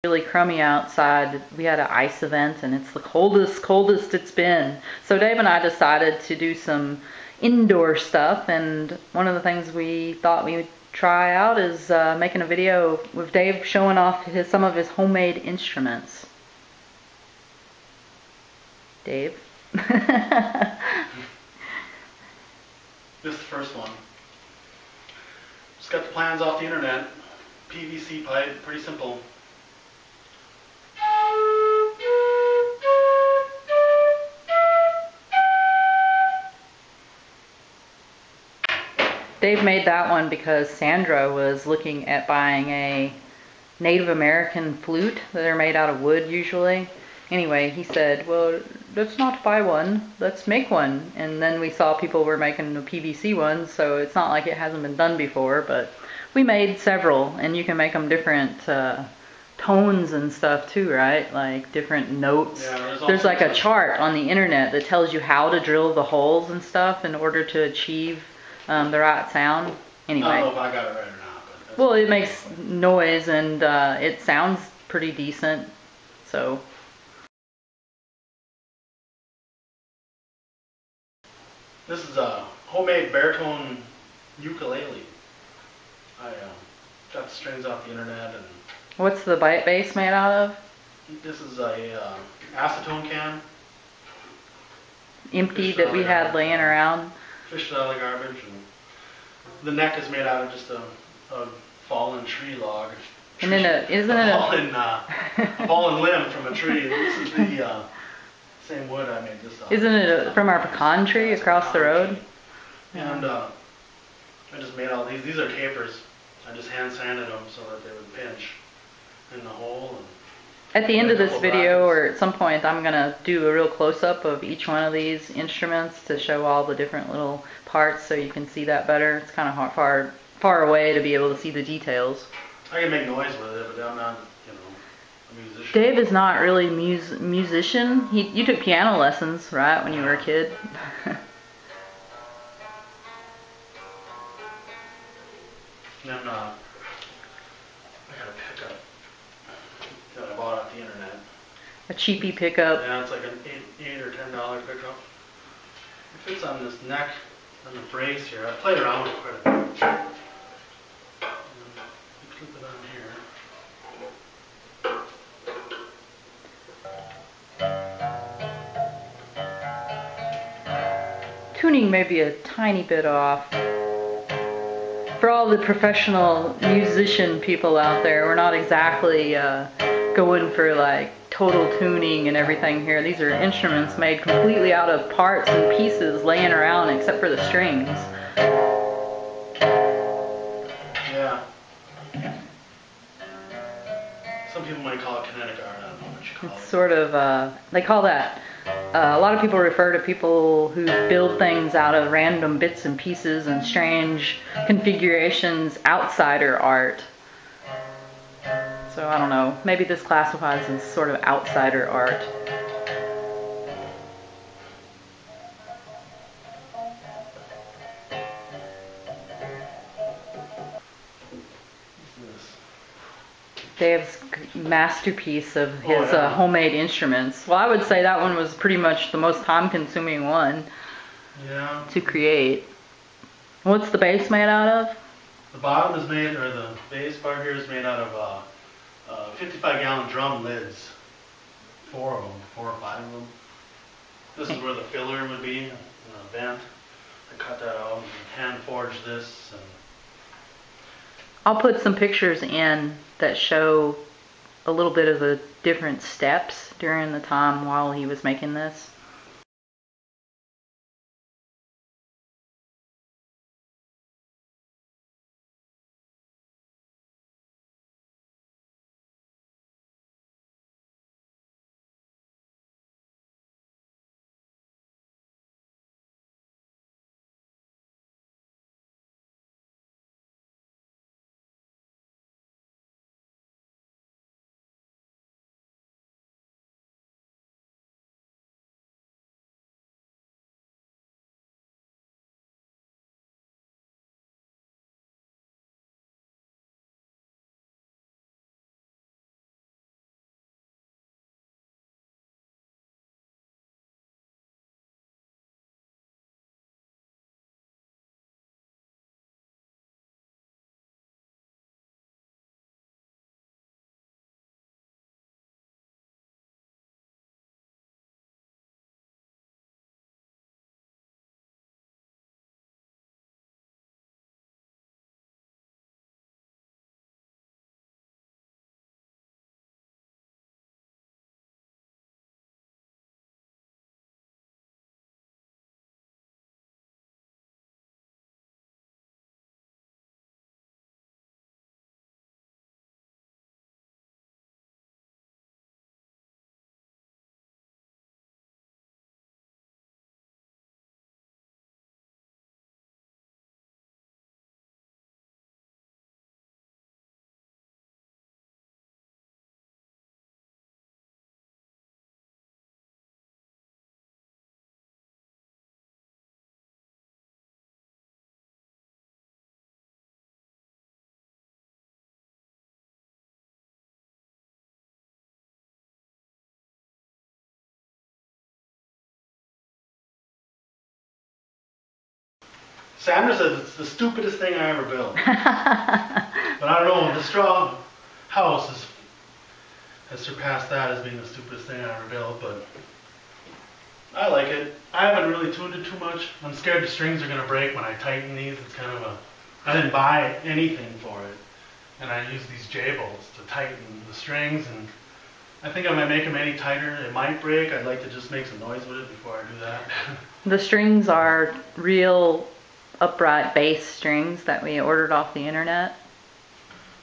Really crummy outside. We had an ice event and it's the coldest it's been. So Dave and I decided to do some indoor stuff, and one of the things we thought we would try out is making a video with Dave showing off some of his homemade instruments. Dave? This is the first one. Just got the plans off the internet. PVC pipe, pretty simple. Dave made that one because Sandra was looking at buying a Native American flute that are made out of wood usually. Anyway, he said, well, let's not buy one, let's make one. And then we saw people were making the PVC ones, so it's not like it hasn't been done before, but we made several, and you can make them different tones and stuff too, right? Like different notes. Yeah, there's like a chart on the internet that tells you how to drill the holes and stuff in order to achieve the right sound. Anyway. I don't know if I got it right or not. But well, it makes noise and it sounds pretty decent. So. This is a homemade baritone ukulele. I got the strings off the internet. And what's the bass made out of? This is a acetone can. Empty that we had laying around. Fished out of the garbage. And the neck is made out of just a fallen tree log. And then a fallen limb from a tree. This is the same wood I made this off. Isn't it from our pecan tree across the road? And I just made all these. These are tapers. I just hand sanded them so that they would pinch in the hole. And at the end of this video, or at some point, I'm going to do a real close-up of each one of these instruments to show all the different little parts so you can see that better. It's kind of far away to be able to see the details. I can make noise with it, but I'm not, a musician. Dave is not really musician. You took piano lessons, right, when you were a kid? And then I got a pickup that I bought off the internet. A cheapy pickup. Yeah, it's like an $8 or $10 pickup. It fits on this neck and the brace here. I played around with it quite a bit. You clip it on here. Tuning may be a tiny bit off. For all the professional musician people out there, we're not exactly going for like total tuning and everything here. These are instruments made completely out of parts and pieces laying around except for the strings. Yeah. Some people might call it kinetic art. I don't know what you call it. It's sort of, they call that, a lot of people refer to people who build things out of random bits and pieces and strange configurations outsider art. So I don't know, maybe this classifies as sort of outsider art. Dave's masterpiece of his homemade instruments. Well, I would say that one was pretty much the most time-consuming one to create. What's the bass made out of? The bottom is made, or the bass part here is made out of 55-gallon drum lids. 4 of them, 4 or 5 of them. This is where the filler would be, in a vent. I cut that out and hand forged this. And I'll put some pictures in that show a little bit of the different steps during the time while he was making this. Sandra says it's the stupidest thing I ever built. But I don't know, the straw house has surpassed that as being the stupidest thing I ever built, but I like it. I haven't really tuned it too much. I'm scared the strings are going to break when I tighten these. It's kind of I didn't buy anything for it. And I use these J-bolts to tighten the strings, and I think I might make them any tighter. It might break. I'd like to just make some noise with it before I do that. The strings are real upright bass strings that we ordered off the internet.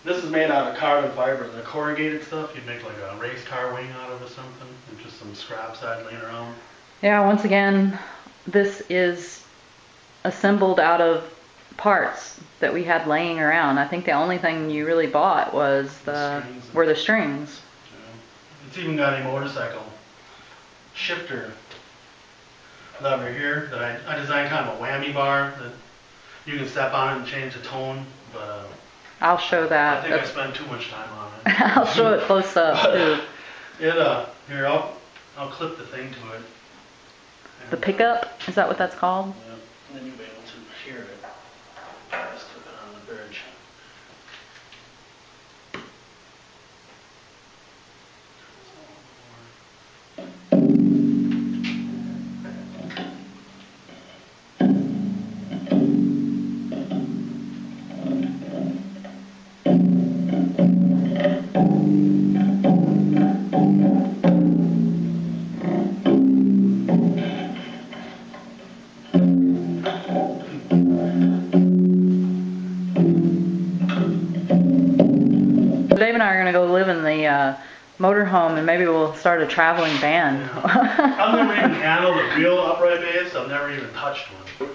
This is made out of carbon fiber. The corrugated stuff, you'd make like a race car wing out of or something, and just some scraps I'd laying around. Yeah, once again, this is assembled out of parts that we had laying around. I think the only thing you really bought was the strings. Yeah. It's even got a motorcycle shifter lever here that I designed, kind of a whammy bar that you can step on it and change the tone. But I'll show that. I think I spent too much time on it. I'll show it close up too. Here I'll clip the thing to it. The pickup, is that what that's called? Yeah, and then you'll be able to hear it. Just clip it on the bridge. Dave and I are going to go live in the motorhome, and maybe we'll start a traveling band. Yeah. I've never even handled a real upright bass. I've never even touched one.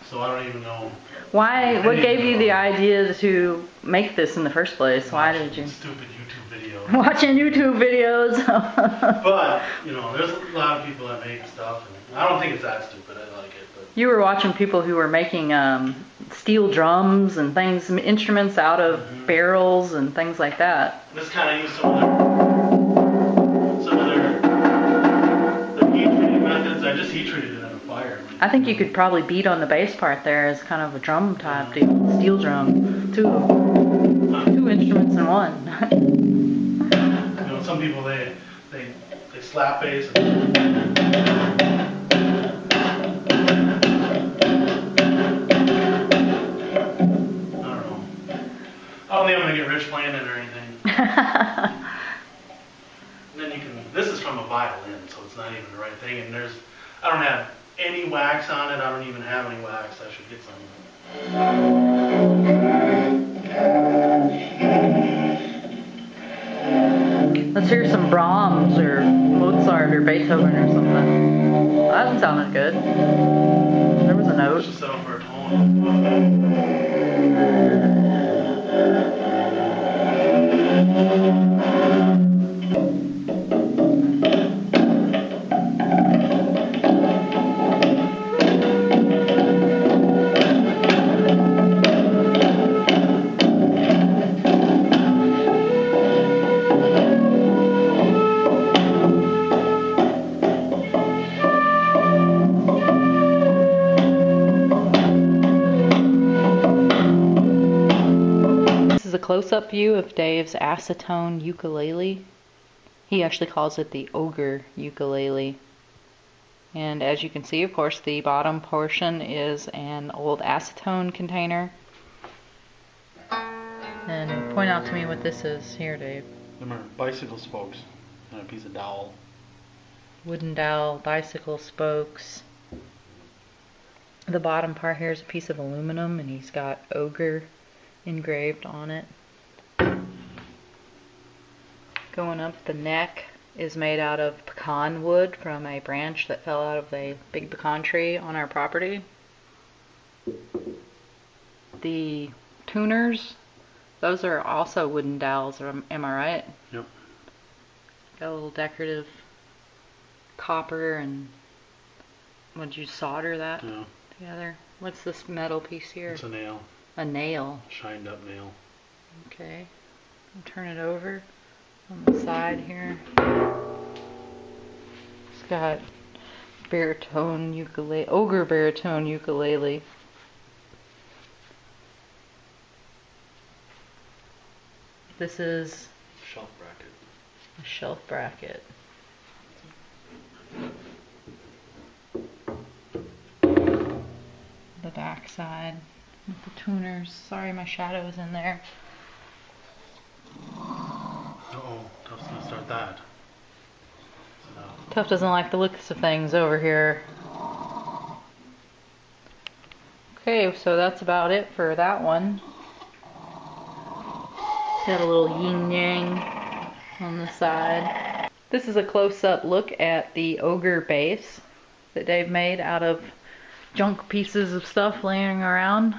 So I don't even know. Why? What gave you the idea to make this in the first place? Why did you? Stupid YouTube videos. Watching YouTube videos. But, you know, there's a lot of people that make stuff, and I don't think it's that stupid. I like it. But You were watching people who were making steel drums and things, instruments out of barrels and things like that. this kind of used some of their heat treating methods. I just heat treated it in a fire. I think you could probably beat on the bass part there as kind of a drum type deal, steel drum. Two instruments in one. You know, some people they slap bass. I don't think I'm going to get rich playing it or anything. And then this is from a violin, so it's not even the right thing. And I don't have any wax on it. I don't even have any wax. I should get some. Let's hear some Brahms or Mozart or Beethoven or something. That doesn't sound good. There was a note. Just settle for a tone. A close-up view of Dave's acetone ukulele. He actually calls it the ogre ukulele. And as you can see, of course, the bottom portion is an old acetone container. And point out to me what this is here, Dave. Them are bicycle spokes and a piece of dowel. Wooden dowel, bicycle spokes. The bottom part here is a piece of aluminum, and he's got ogre engraved on it. Going up, the neck is made out of pecan wood from a branch that fell out of a big pecan tree on our property. The tuners, those are also wooden dowels, am I right? Yep. Got a little decorative copper, and would you solder that together? What's this metal piece here? It's a nail. A nail. Shined up nail. Okay. I'll turn it over on the side here. It's got baritone ukulele, ogre baritone ukulele. This is Shelf bracket. a shelf bracket. The back side with the tuners. Sorry, my shadow is in there. Uh-oh, Tuff's gonna start that. So, Tuff doesn't like the looks of things over here. Okay, so that's about it for that one. Got a little yin yang on the side. This is a close-up look at the ogre bass that Dave made out of junk pieces of stuff laying around.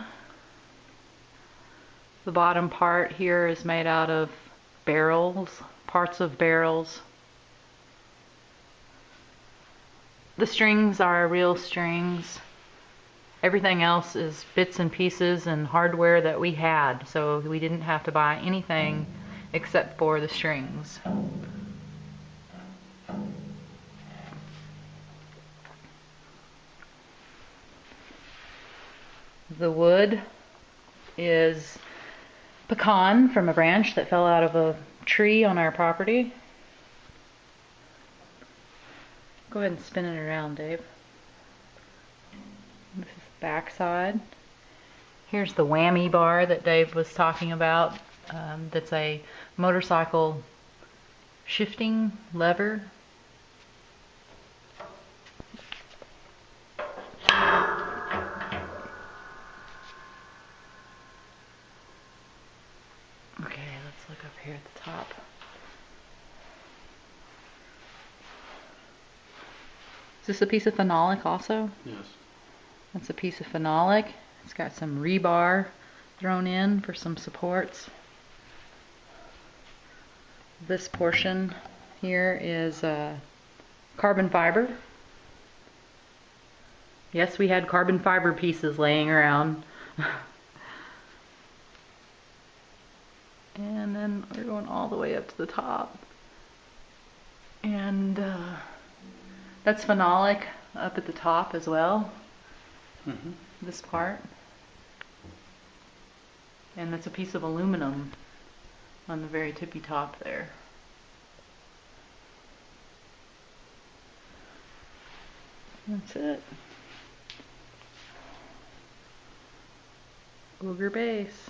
The bottom part here is made out of barrels, parts of barrels. The strings are real strings. Everything else is bits and pieces and hardware that we had, so we didn't have to buy anything except for the strings. The wood is pecan from a branch that fell out of a tree on our property. Go ahead and spin it around, Dave. This is the back side. Here's the whammy bar that Dave was talking about. That's a motorcycle shifting lever. Okay, let's look up here at the top. Is this a piece of phenolic also? yes. That's a piece of phenolic. It's got some rebar thrown in for some supports. This portion here is carbon fiber. Yes, we had carbon fiber pieces laying around. And then we're going all the way up to the top. And that's phenolic up at the top as well. Mm-hmm. This part. And that's a piece of aluminum on the very tippy top there. That's it. Ogre bass.